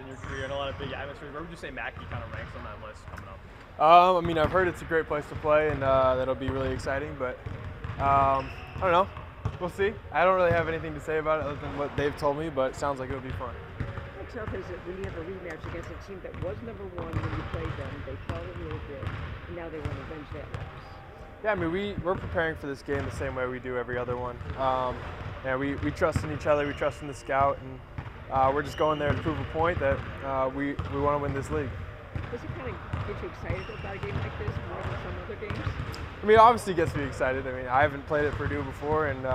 in your career and a lot of big atmospheres. Where would you say Mackey kind of ranks on that list coming up? I mean, I've heard it's a great place to play, and that'll be really exciting. But I don't know. We'll see. I don't really have anything to say about it other than what they've told me, but it sounds like it'll be fun. How tough is it when you have a rematch against a team that was number one when you played them? They fought a little bit, and now they want to avenge that loss. Yeah, I mean, we're preparing for this game the same way we do every other one. Yeah, we trust in each other, we trust in the scout, and we're just going there to prove a point that we want to win this league. Does it kind of get you excited about a game like this more than some other games? I mean, it obviously gets me excited. I mean, I haven't played at Purdue before, and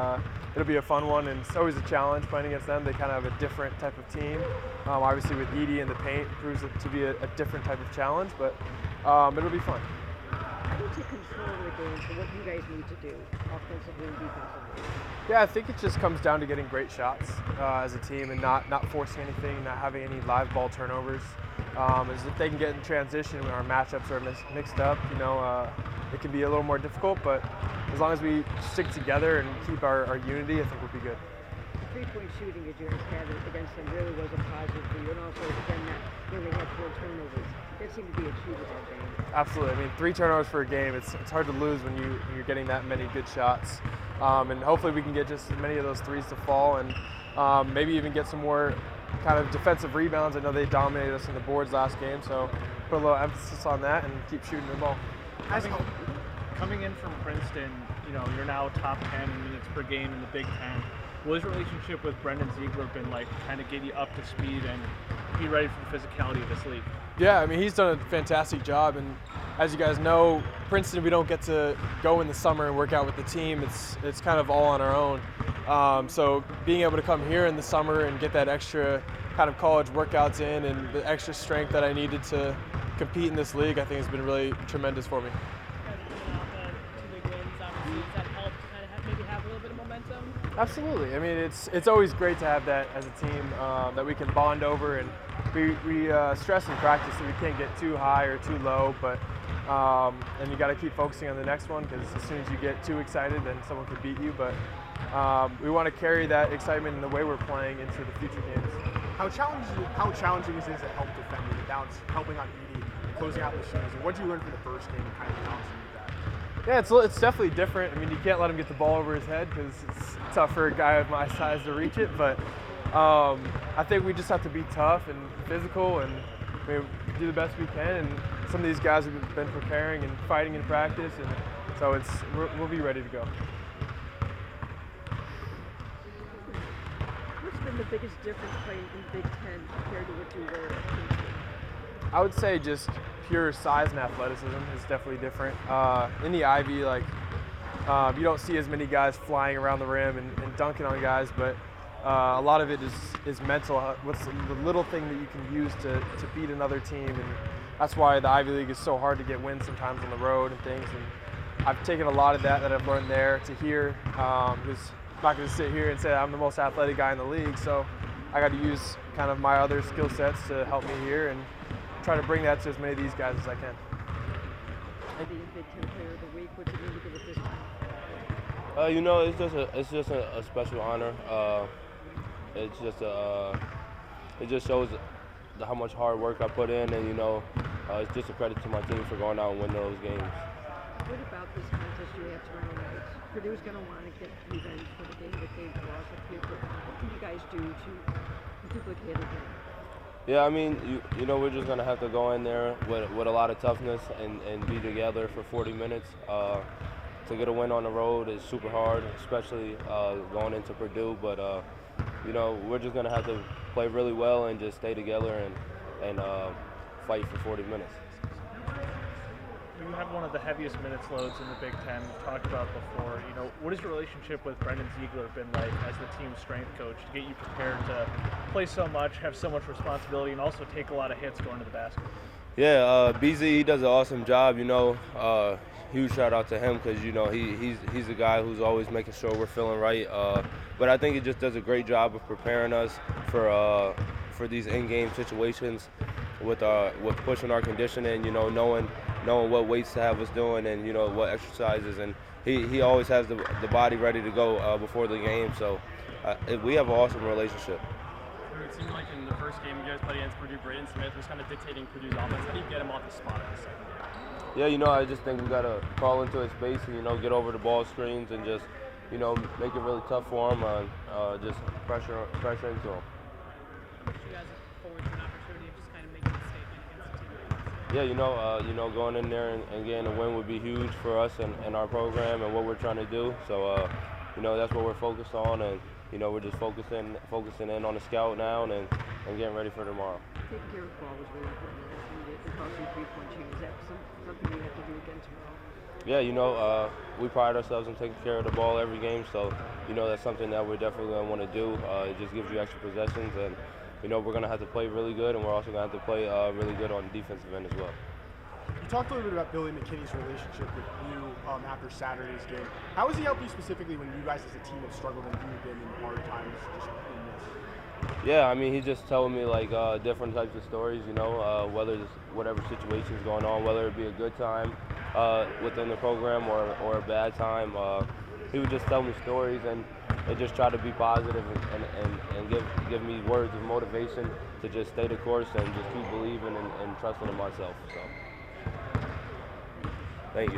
it'll be a fun one, and it's always a challenge playing against them. They kind of have a different type of team. Obviously, with Edie in the paint, it proves it to be a different type of challenge, but it'll be fun. How do you take control of the game for what you guys need to do, offensively and defensively? Yeah, I think it just comes down to getting great shots as a team and not forcing anything, not having any live ball turnovers. As if they can get in transition when our matchups are mixed up, it can be a little more difficult, but as long as we stick together and keep our unity, I think we'll be good. The three-point shooting that you guys had against them really was a positive for you, and also, again, that they had 4 turnovers. That seemed to be a key to that game. Absolutely. I mean, 3 turnovers for a game, it's hard to lose when you're getting that many good shots. And hopefully we can get just as many of those threes to fall and maybe even get some more kind of defensive rebounds. I know they dominated us in the boards last game, so put a little emphasis on that and keep shooting the ball. Coming in from Princeton, you're now top 10 minutes per game in the Big Ten. What has your relationship with Brendan Ziegler been like to kind of get you up to speed and be ready for the physicality of this league? Yeah, I mean, he's done a fantastic job, and as you guys know, Princeton, we don't get to go in the summer and work out with the team. It's kind of all on our own. So being able to come here in the summer and get that extra kind of college workouts in and the extra strength that I needed to compete in this league, I think has been really tremendous for me. Absolutely. I mean, it's always great to have that as a team that we can bond over, and we stress in practice that we can't get too high or too low, but and you got to keep focusing on the next one, because as soon as you get too excited, then someone could beat you. But we want to carry that excitement in the way we're playing into the future games. How challenging is it to help defend without helping on Edie, closing out the season? What did you learn from the first game and kind of balancing with that? Yeah, it's definitely different. I mean, you can't let him get the ball over his head because it's tough for a guy of my size to reach it. But I think we just have to be tough and physical and do the best we can. And some of these guys have been preparing and fighting in practice, and so we'll be ready to go. What's been the biggest difference playing in Big Ten compared to what you were at Princeton? I would say just pure size and athleticism is definitely different. In the Ivy, you don't see as many guys flying around the rim and dunking on guys, but a lot of it is mental. What's the little thing that you can use to beat another team, and that's why the Ivy League is so hard to get wins sometimes on the road and things. And I've taken a lot of that I've learned there to here, because I'm not going to sit here and say I'm the most athletic guy in the league, so I got to use kind of my other skill sets to help me here and try to bring that to as many of these guys as I can. Being Big Ten Player of the Week, what do you mean to give it this time? It's just a special honor. It just shows how much hard work I put in, and it's just a credit to my team for going out and winning those games. What about this contest you have tomorrow night? Purdue's going to want to get revenge for the game that they've lost with you. What can you guys do to duplicate it again? Yeah, I mean, we're just going to have to go in there with a lot of toughness and be together for 40 minutes. To get a win on the road is super hard, especially going into Purdue. But, we're just going to have to play really well and just stay together and fight for 40 minutes. You have one of the heaviest minutes loads in the Big Ten. We've talked about before. What has your relationship with Brendan Ziegler been like as the team's strength coach to get you prepared to play so much, have so much responsibility, and also take a lot of hits going to the basket? Yeah, BZ, he does an awesome job. Huge shout out to him because he's the guy who's always making sure we're feeling right. But I think he just does a great job of preparing us for these in-game situations with pushing our conditioning. Knowing what weights to have us doing and what exercises, and he always has the body ready to go before the game. So we have an awesome relationship. Purdue. It seemed like in the first game you guys played against Purdue, Braden Smith was kind of dictating Purdue's offense. How do you get him off the spot in the second game? Yeah, you know, I just think we got to crawl into his space and, you know, get over the ball screens and just, you know, make it really tough for him and just pressure into him. You guys look forward to an opportunity of just kind of making a statement against the team like this? Yeah, you know, going in there and getting a win would be huge for us and our program and what we're trying to do. So, you know, that's what we're focused on, and you know, we're just focusing in on the scout now and getting ready for tomorrow. Taking care of the ball was really important. It cost you 3-point change. That's something you have to do again tomorrow. Yeah, you know, we pride ourselves on taking care of the ball every game, so, you know, that's something that we're definitely going to want to do. It just gives you extra possessions, and, you know, we're going to have to play really good, and we're also going to have to play really good on the defensive end as well. You talked a little bit about Billy McKinney's relationship with you after Saturday's game. How has he helped you specifically when you guys as a team have struggled and you've been in hard times just in this? Yeah, I mean, he just telling me like different types of stories, you know, whether it's whatever situation is going on, whether it be a good time within the program or a bad time. He would just tell me stories and just try to be positive and give me words of motivation to just stay the course and just keep believing and trusting in myself. So, thank you.